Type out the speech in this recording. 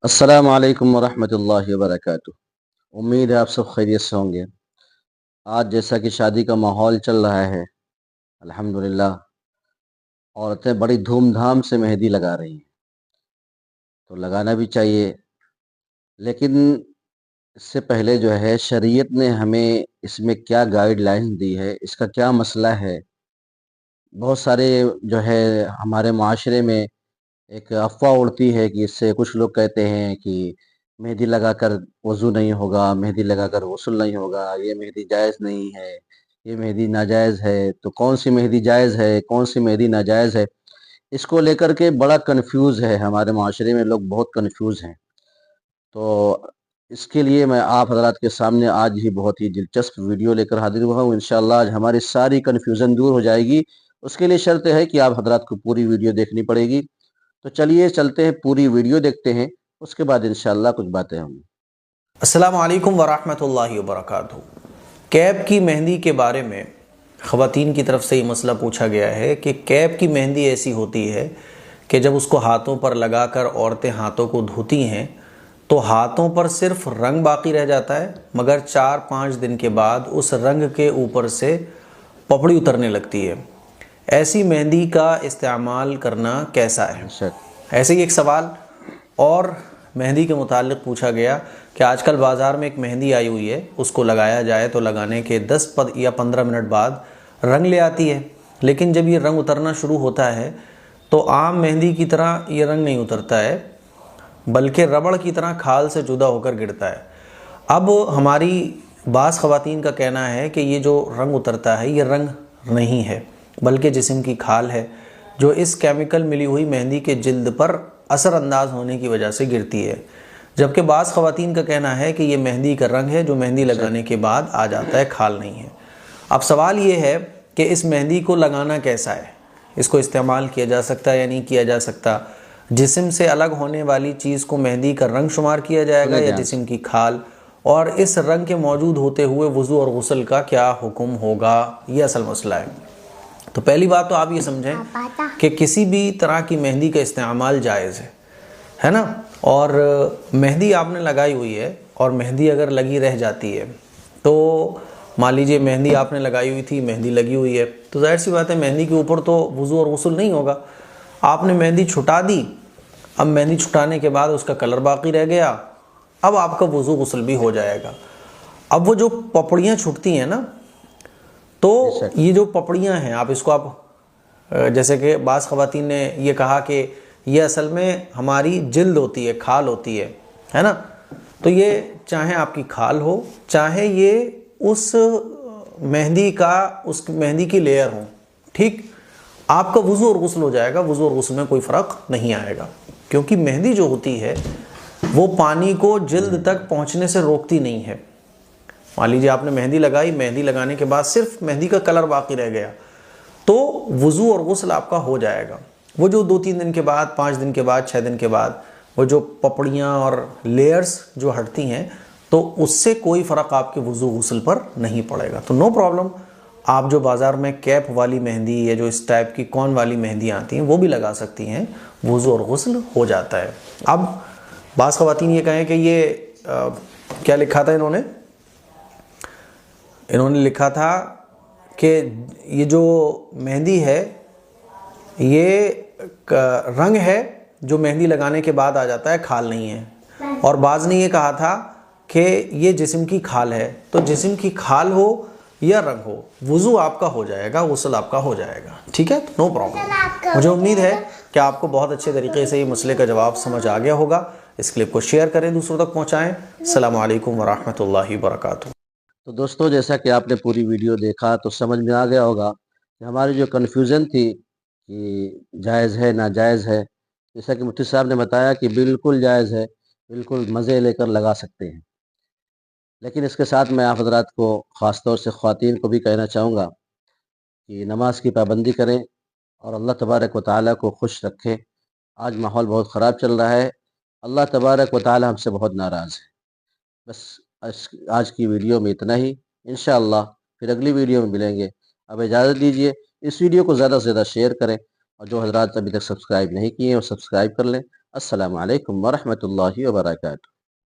अस्सलामु अलैकुम वरहमतुल्लाहि वबरकातुह। उम्मीद है आप सब खैरियत से होंगे। आज जैसा कि शादी का माहौल चल रहा है, अल्हम्दुलिल्लाह औरतें बड़ी धूमधाम से मेहंदी लगा रही हैं। तो लगाना भी चाहिए, लेकिन इससे पहले जो है शरीयत ने हमें इसमें क्या गाइडलाइंस दी है, इसका क्या मसला है। बहुत सारे जो है हमारे माशरे में एक अफ़वाह उड़ती है कि इससे कुछ लोग कहते हैं कि मेहंदी लगाकर वज़ू नहीं होगा, मेहंदी लगाकर गुस्ल नहीं होगा, ये मेहंदी जायज़ नहीं है, ये मेहंदी नाजायज़ है। तो कौन-सी मेहंदी जायज़ है, कौन-सी मेहंदी नाजायज़ है? इसको लेकर के बड़ा कन्फ्यूज़ है, हमारे माशरे में लोग बहुत कन्फ्यूज़ हैं। तो इसके लिए मैं आप हज़रात के सामने आज ही बहुत ही दिलचस्प वीडियो लेकर हाज़िर हुआ हूँ। इंशाअल्लाह आज हमारी सारी कन्फ्यूज़न दूर हो जाएगी। उसके लिए शर्त है कि आप हज़रात को पूरी वीडियो देखनी पड़ेगी। तो चलिए चलते हैं, पूरी वीडियो देखते हैं, उसके बाद इंशाअल्लाह कुछ बातें होंगी। अस्सलाम वालेकुम वरहमतुल्लाहि वबरकातुहू। कैप की मेहंदी के बारे में ख़वातीन की तरफ से ये मसला पूछा गया है कि कैप की मेहंदी ऐसी होती है कि जब उसको हाथों पर लगाकर औरतें हाथों को धोती हैं तो हाथों पर सिर्फ रंग बाकी रह जाता है, मगर 4-5 दिन के बाद उस रंग के ऊपर से पपड़ी उतरने लगती है। ऐसी मेहंदी का इस्तेमाल करना कैसा है? बेशक। ऐसे ही एक सवाल और मेहंदी के मुताल्लिक़ पूछा गया कि आजकल बाज़ार में एक मेहंदी आई हुई है, उसको लगाया जाए तो लगाने के 10 या 15 मिनट बाद रंग ले आती है, लेकिन जब ये रंग उतरना शुरू होता है तो आम मेहंदी की तरह ये रंग नहीं उतरता है, बल्कि रबड़ की तरह खाल से जुदा होकर गिरता है। अब हमारी बाज़ ख़वातीन का कहना है कि ये जो रंग उतरता है ये रंग नहीं है, बल्कि जिस्म की खाल है जो इस केमिकल मिली हुई मेहंदी के जिल्द पर असरअंदाज होने की वजह से गिरती है। जबकि बाज़ ख़वातीन का कहना है कि ये मेहंदी का रंग है जो मेहंदी लगाने के बाद आ जाता है, खाल नहीं है। अब सवाल ये है कि इस मेहंदी को लगाना कैसा है, इसको इस्तेमाल किया जा सकता है या नहीं किया जा सकता। जिस्म से अलग होने वाली चीज़ को मेहंदी का रंग शुमार किया जाएगा सुने या ध्यान जिस्म से। की खाल, और इस रंग के मौजूद होते हुए वज़ू और गुस्ल का क्या हुक्म होगा, ये असल मसला है। तो पहली बात तो आप ये समझें कि किसी भी तरह की मेहंदी का इस्तेमाल जायज़ है ना। और मेहंदी आपने लगाई हुई है और मेहंदी अगर लगी रह जाती है तो मान लीजिए मेहंदी आपने लगाई हुई थी, मेहंदी लगी हुई है, तो जाहिर सी बात है मेहंदी के ऊपर तो वज़ू और गुस्ल नहीं होगा। आपने मेहंदी छुटा दी, अब मेहंदी छुटाने के बाद उसका कलर बाकी रह गया, अब आपका वज़ू गुस्ल भी हो जाएगा। अब वो जो पपड़ियाँ छुटती हैं ना, तो बेशक। ये जो पपड़ियाँ हैं आप इसको जैसे कि बाज़ ख़वातीन ने ये कहा कि ये असल में हमारी जिल्द होती है, खाल होती है ना। तो ये चाहे आपकी खाल हो, चाहे ये उस मेहंदी का उस मेहंदी की लेयर हो, ठीक, आपका वज़ू और गुस्ल हो जाएगा। वज़ू और गुस्ल में कोई फ़र्क नहीं आएगा, क्योंकि मेहंदी जो होती है वो पानी को जिल्द तक पहुँचने से रोकती नहीं है। मान लीजिए आपने मेहंदी लगाई, मेहंदी लगाने के बाद सिर्फ मेहंदी का कलर बाकी रह गया, तो वज़ू और गुस्ल आपका हो जाएगा। वो जो 2-3 दिन के बाद, 5 दिन के बाद, 6 दिन के बाद वो जो पपड़ियाँ और लेयर्स जो हटती हैं, तो उससे कोई फ़र्क आपके वज़ू गुस्ल पर नहीं पड़ेगा। तो नो प्रॉब्लम, आप जो बाज़ार में कैप वाली मेहंदी या जो इस टाइप की कौन वाली मेहंदी आती हैं वो भी लगा सकती हैं, वज़ू और गुस्ल हो जाता है। अब बाज़ ख़वातीन ये कहें कि ये क्या लिखा था इन्होंने लिखा था कि ये जो मेहंदी है ये रंग है जो मेहंदी लगाने के बाद आ जाता है, खाल नहीं है। और बाज़ ने ये कहा था कि ये जिस्म की खाल है, तो जिस्म की खाल हो या रंग हो, वज़ू आपका हो जाएगा, गुस्ल आपका हो जाएगा, ठीक है, तो नो प्रॉब्लम। मुझे उम्मीद है कि आपको बहुत अच्छे तरीके से ये मसले का जवाब समझ आ गया होगा। इस क्लिप को शेयर करें, दूसरों तक पहुँचाएँ। अस्सलामु अलैकुम वरहमतुल्लाहि वबरकातुहू। तो दोस्तों, जैसा कि आपने पूरी वीडियो देखा तो समझ में आ गया होगा कि हमारी जो कन्फ्यूज़न थी कि जायज़ है, नाजायज़ है, जैसा कि मुफ्ती साहब ने बताया कि बिल्कुल जायज़ है, बिल्कुल मज़े लेकर लगा सकते हैं। लेकिन इसके साथ मैं आप हज़रात को ख़ास तौर से ख़वातीन को भी कहना चाहूँगा कि नमाज़ की पाबंदी करें और अल्लाह तबारक व तआला को खुश रखें। आज माहौल बहुत ख़राब चल रहा है, अल्लाह तबारक व तआला हमसे बहुत नाराज़ है। बस आज की वीडियो में इतना ही। इंशाअल्लाह फिर अगली वीडियो में मिलेंगे। अब इजाज़त दीजिए। इस वीडियो को ज़्यादा से ज़्यादा शेयर करें और जो हज़रात अभी तक सब्सक्राइब नहीं किए हैं वो सब्सक्राइब कर लें। अस्सलामु अलैकुम व रहमतुल्लाहि व बरकातुहू।